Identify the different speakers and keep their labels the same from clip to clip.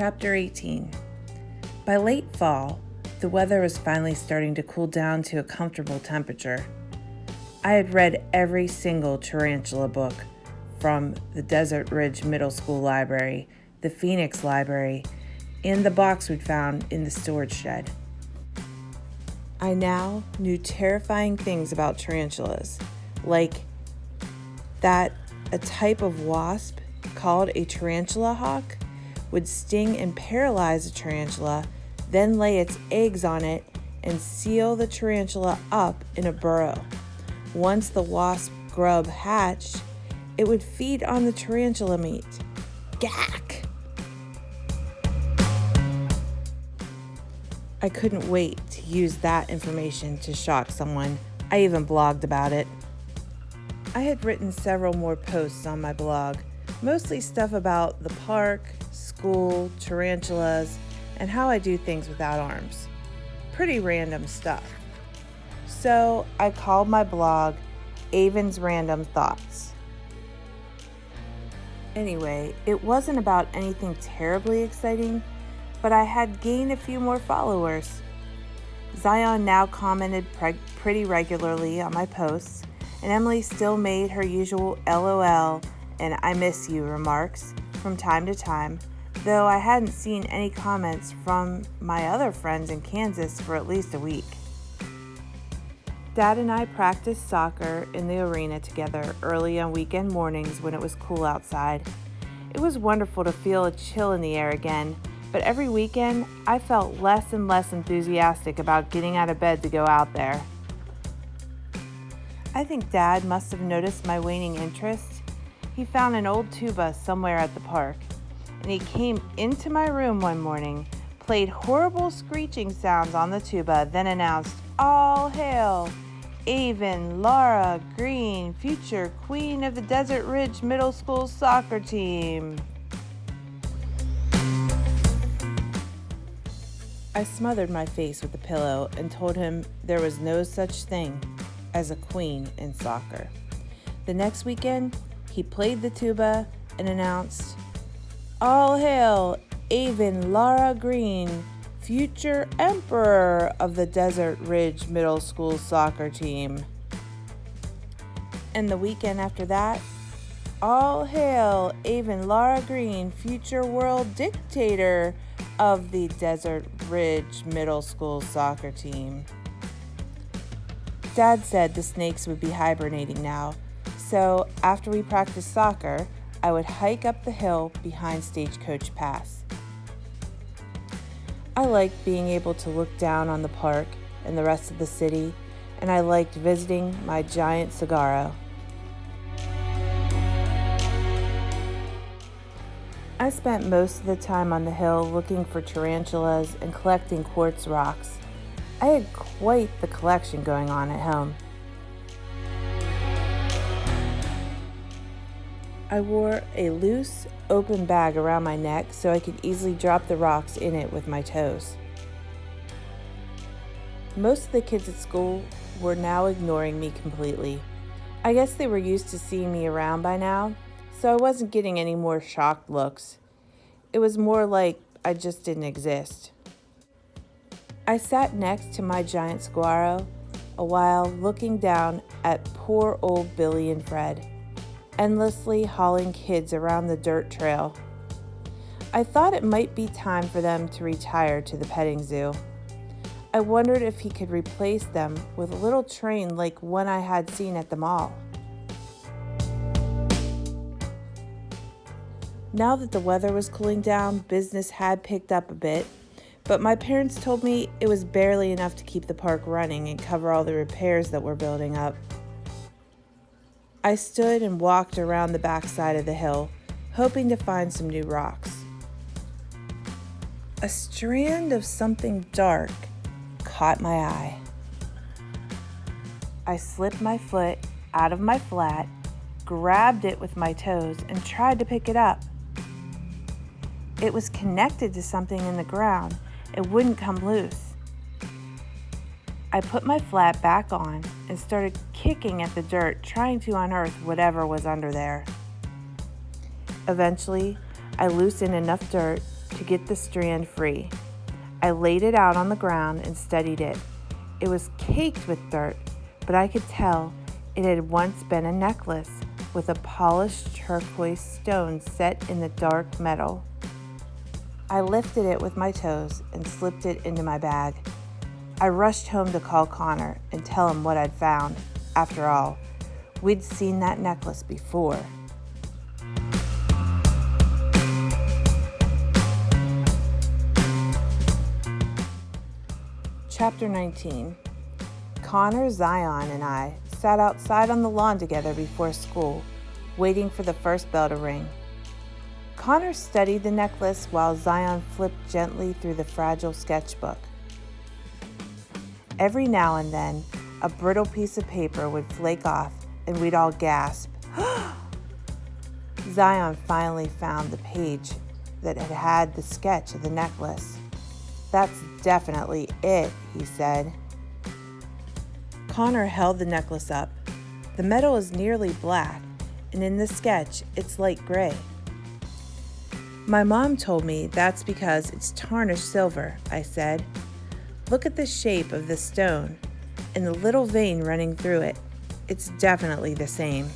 Speaker 1: Chapter 18. By late fall, the weather was finally starting to cool down to a comfortable temperature. I had read every single tarantula book from the Desert Ridge Middle School Library, the Phoenix Library, and the box we'd found in the storage shed. I now knew terrifying things about tarantulas, like that a type of wasp called a tarantula hawk would sting and paralyze a tarantula, then lay its eggs on it and seal the tarantula up in a burrow. Once the wasp grub hatched, it would feed on the tarantula meat. Gack! I couldn't wait to use that information to shock someone. I even blogged about it. I had written several more posts on my blog, mostly stuff about the park, school, tarantulas, and how I do things without arms. Pretty random stuff. So I called my blog Avon's Random Thoughts. Anyway, it wasn't about anything terribly exciting, but I had gained a few more followers. Zion now commented pretty regularly on my posts, and Emily still made her usual LOL and I miss you remarks from time to time, though I hadn't seen any comments from my other friends in Kansas for at least a week. Dad and I practiced soccer in the arena together early on weekend mornings when it was cool outside. It was wonderful to feel a chill in the air again, but every weekend I felt less and less enthusiastic about getting out of bed to go out there. I think Dad must have noticed my waning interest. He found an old tuba somewhere at the park, and he came into my room one morning, played horrible screeching sounds on the tuba, then announced, "All hail, Avon Laura Green, future queen of the Desert Ridge Middle School soccer team." I smothered my face with a pillow and told him there was no such thing as a queen in soccer. The next weekend, he played the tuba and announced, "All hail, Avon Laura Green, future emperor of the Desert Ridge Middle School soccer team." And the weekend after that, "All hail, Avon Laura Green, future world dictator of the Desert Ridge Middle School soccer team." Dad said the snakes would be hibernating now, so after we practiced soccer, I would hike up the hill behind Stagecoach Pass. I liked being able to look down on the park and the rest of the city, and I liked visiting my giant saguaro. I spent most of the time on the hill looking for tarantulas and collecting quartz rocks. I had quite the collection going on at home. I wore a loose, open bag around my neck so I could easily drop the rocks in it with my toes. Most of the kids at school were now ignoring me completely. I guess they were used to seeing me around by now, so I wasn't getting any more shocked looks. It was more like I just didn't exist. I sat next to my giant saguaro a while looking down at poor old Billy and Fred, endlessly hauling kids around the dirt trail. I thought it might be time for them to retire to the petting zoo. I wondered if he could replace them with a little train like one I had seen at the mall. Now that the weather was cooling down, business had picked up a bit, but my parents told me it was barely enough to keep the park running and cover all the repairs that were building up. I stood and walked around the backside of the hill, hoping to find some new rocks. A strand of something dark caught my eye. I slipped my foot out of my flat, grabbed it with my toes, and tried to pick it up. It was connected to something in the ground. It wouldn't come loose. I put my flat back on and started kicking at the dirt, trying to unearth whatever was under there. Eventually, I loosened enough dirt to to get the strand free. I laid it out on the ground and studied it. It was caked with dirt, but I could tell it had once been a necklace with a polished turquoise stone set in the dark metal. I lifted it with my toes and slipped it into my bag. I rushed home to call Connor and tell him what I'd found. After all, we'd seen that necklace before. Chapter 19. Connor, Zion, and I sat outside on the lawn together before school, waiting for the first bell to ring. Connor studied the necklace while Zion flipped gently through the fragile sketchbook. Every now and then, a brittle piece of paper would flake off and we'd all gasp. Zion finally found the page that had the sketch of the necklace. "That's definitely it," he said. Connor held the necklace up. The metal is nearly black, and in the sketch, it's light gray. "My mom told me that's because it's tarnished silver," I said. "Look at the shape of the stone and the little vein running through it. It's definitely the same."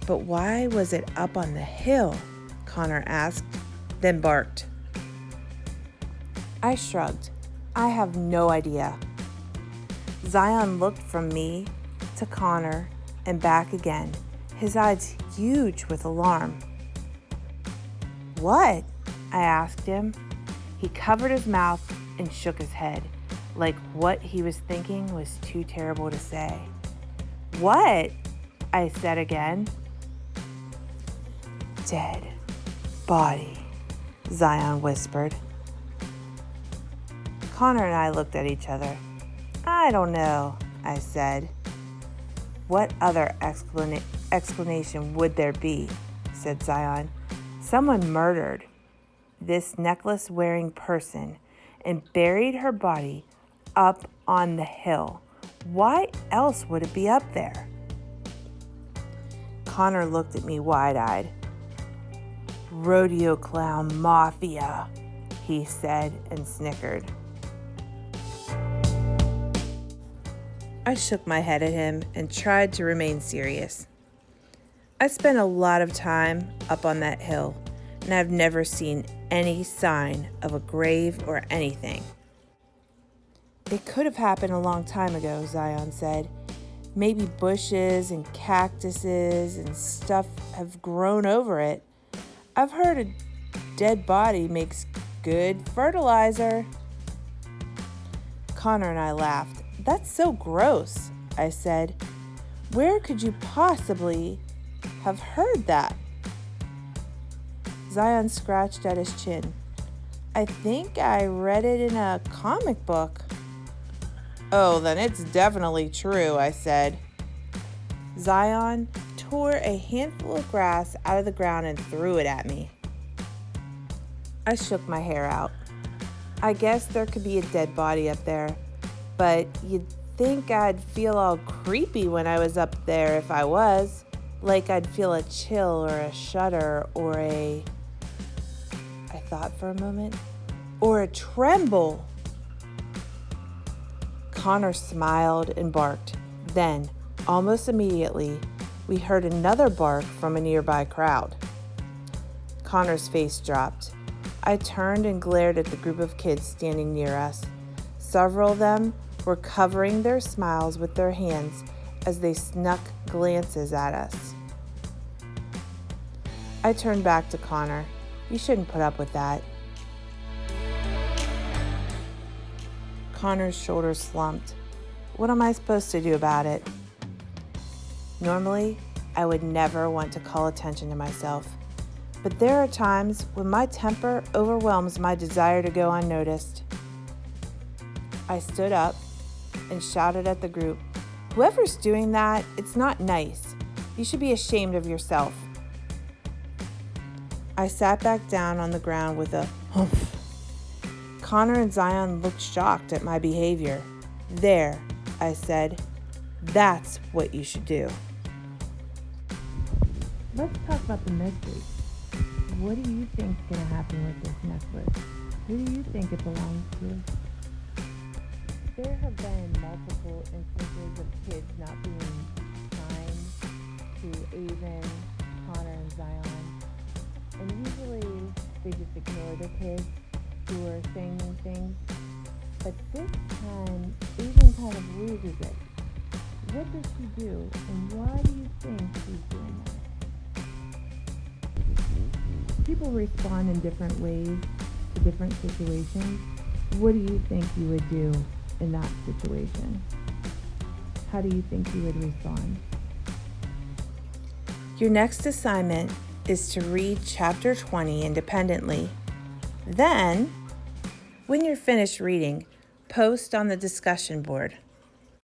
Speaker 1: "But why was it up on the hill?" Connor asked, then barked. I shrugged. "I have no idea." Zion looked from me to Connor and back again, his eyes huge with alarm. "What?" I asked him. He covered his mouth and shook his head, like what he was thinking was too terrible to say. "What?" I said again. "Dead body," Zion whispered. Connor and I looked at each other. "I don't know," I said. "What other explanation would there be?" said Zion. "Someone murdered this necklace-wearing person and buried her body up on the hill. Why else would it be up there?" Connor looked at me wide-eyed. "Rodeo clown mafia," he said and snickered. I shook my head at him and tried to remain serious. "I spent a lot of time up on that hill, and I've never seen any sign of a grave or anything." "It could have happened a long time ago," Zion said. "Maybe bushes and cactuses and stuff have grown over it. I've heard a dead body makes good fertilizer." Connor and I laughed. "That's so gross," I said. "Where could you possibly have heard that?" Zion scratched at his chin. "I think I read it in a comic book." "Oh, then it's definitely true," I said. Zion tore a handful of grass out of the ground and threw it at me. I shook my hair out. "I guess there could be a dead body up there, but you'd think I'd feel all creepy when I was up there if I was. Like I'd feel a chill or a shudder or I thought for a moment, or a tremble." Connor smiled and barked. Then, almost immediately, we heard another bark from a nearby crowd. Connor's face dropped. I turned and glared at the group of kids standing near us. Several of them were covering their smiles with their hands as they snuck glances at us. I turned back to Connor. "You shouldn't put up with that." Connor's shoulders slumped. "What am I supposed to do about it?" Normally, I would never want to call attention to myself, but there are times when my temper overwhelms my desire to go unnoticed. I stood up and shouted at the group, "Whoever's doing that, it's not nice. You should be ashamed of yourself." I sat back down on the ground with a humph. Connor and Zion looked shocked at my behavior. "There," I said. "That's what you should do." Let's talk about the mystery. what do you think is going to happen with this necklace? Who do you think it belongs to? There have been multiple instances of kids not being kind to Avon, Connor, and Zion. And usually they just ignore the kids who are saying these things. But this time, Avon kind of loses it. What does she do, and why do you think she's doing that? People respond in different ways to different situations. What do you think you would do in that situation? How do you think you would respond? Your next assignment is to read chapter 20 independently. Then, when you're finished reading, post on the discussion board.